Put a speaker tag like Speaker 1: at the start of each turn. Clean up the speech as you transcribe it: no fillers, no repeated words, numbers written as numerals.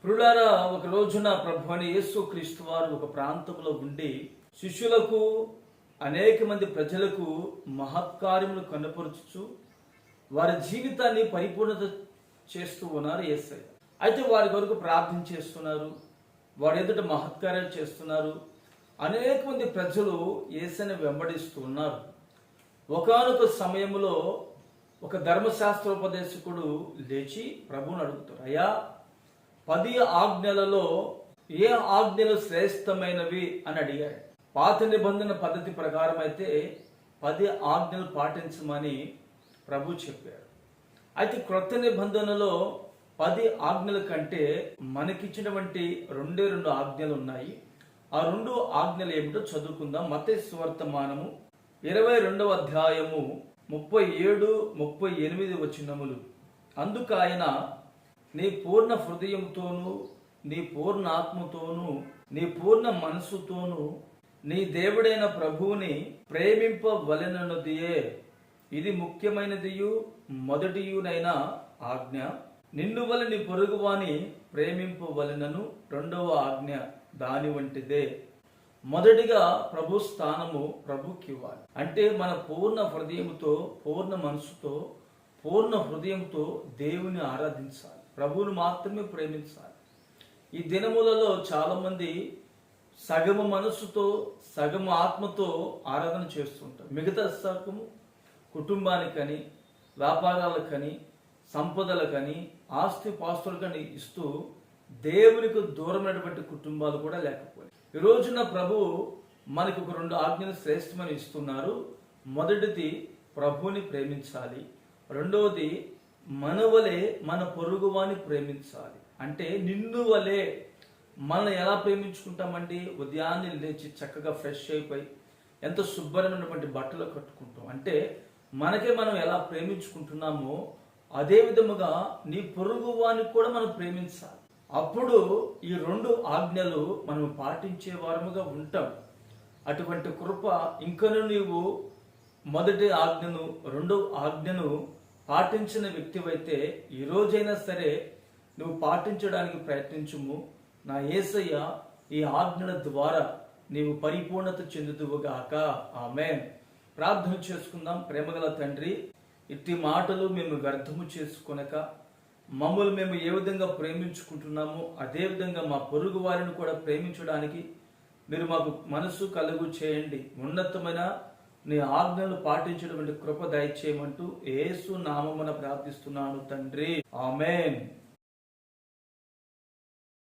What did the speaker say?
Speaker 1: ప్రియులారా, ఒక రోజున ప్రభువైన యేసు క్రీస్తు వారు ఒక ప్రాంతంలో ఉండి శిష్యులకు అనేక మంది ప్రజలకు మహత్కార్యములు కనపరుచుచు వారి జీవితాన్ని పరిపూర్ణత చేస్తూ ఉన్నారు యేసయ్య. అయితే వారి కొరకు ప్రార్థన చేస్తున్నారు, వారి ఎదుట మహత్కార్యాలు చేస్తున్నారు. అనేక మంది ప్రజలు యేసయ్యను వెంబడిస్తూ ఉన్నారు. ఒకానొక సమయంలో ఒక ధర్మశాస్త్రోపదేశకుడు లేచి ప్రభువుని అడుగుతారు, అయ్యా, 10 ఆజ్ఞలలో ఏ ఆజ్ఞలు శ్రేష్టమైనవి అని అడిగాడు. పాత నిబంధన పద్ధతి ప్రకారం అయితే 10 ఆజ్ఞలు పాటించమని ప్రభు చెప్పారు. అయితే క్రొత్త నిబంధనలో 10 ఆజ్ఞల కంటే మనకిచ్చినటువంటి 2 ఆజ్ఞలు ఉన్నాయి. ఆ 2 ఆజ్ఞలు ఏమిటో చదువుకుందాం. మత్తయి సువార్తమానము 22వ అధ్యాయము 37-38 వచనములు. అందుకు ఆయన, నీ పూర్ణ హృదయంతోనూ, నీ పూర్ణ ఆత్మతోనూ, నీ పూర్ణ మనసుతోనూ నీ దేవుడైన ప్రభువుని ప్రేమింపవలెనన్నదియే ఇది ముఖ్యమైనదియు మొదటియునైన ఆజ్ఞ. నిన్ను వలె నీ పొరుగువాని ప్రేమింపవలెనను 2వ ఆజ్ఞ దాని వంటిదే. మొదటిగా ప్రభు స్థానము ప్రభుకి ఇవ్వాలి. అంటే మన పూర్ణ హృదయంతో, పూర్ణ మనసుతో, పూర్ణ హృదయంతో దేవుని ఆరాధించాలి, ప్రభువును మాత్రమే ప్రేమించాలి. ఈ దినములలో చాలా మంది సగము మనసుతో, సగము ఆత్మతో ఆరాధన చేస్తుంటారు. మిగతా సగము కుటుంబానికని, వ్యాపారాలకని, సంపదలకని, ఆస్తి పాస్తులకని ఇస్తూ దేవునికి దూరమైనటువంటి కుటుంబాలు కూడా లేకపోయాయి. ఈ రోజున ప్రభు మనకు ఒక 2 ఆజ్ఞలు శ్రేష్టమని ఇస్తున్నారు. మొదటిది ప్రభువుని ప్రేమించాలి, రెండవది మన వలె మన పొరుగువాని ప్రేమించాలి. అంటే నిన్ను వలె మనం ఎలా ప్రేమించుకుంటామండి? ఉదయాన్నే లేచి చక్కగా ఫ్రెష్ అయిపోయి ఎంత శుభ్రమైనటువంటి బట్టలు కట్టుకుంటాం. అంటే మనకే మనం ఎలా ప్రేమించుకుంటున్నామో అదే విధముగా నీ పొరుగువాని కూడా మనం ప్రేమించాలి. అప్పుడు ఈ 2 ఆజ్ఞలు మనం పాటించే వారముగా ఉంటాం. అటువంటి కృప ఇంకను నీవు మొదటి ఆజ్ఞను, 2వ ఆజ్ఞను పాటించిన వ్యక్తివైతే ఈ రోజైనా సరే నువ్వు పాటించడానికి ప్రయత్నించుము. నా యేసయ్య ఈ ఆజ్ఞల ద్వారా నీవు పరిపూర్ణత చెందుదువుగాక. ఆమేన్. ప్రార్థన చేసుకుందాం. ప్రేమగల తండ్రి, ఇట్టి మాటలు మేము వ్యర్థము చేసుకొనక మమ్మల్ని మేము ఏ విధంగా ప్రేమించుకుంటున్నామో అదే విధంగా మా పొరుగు వారిని కూడా ప్రేమించడానికి మీరు మాకు మనసు కలుగు చేయండి. ఉన్నతమైన నీ ఆజ్ఞలు పాటించినటువంటి కృప దయచేయమంటూ యేసు నామమున ప్రార్థిస్తున్నాను తండ్రి. ఆమేన్.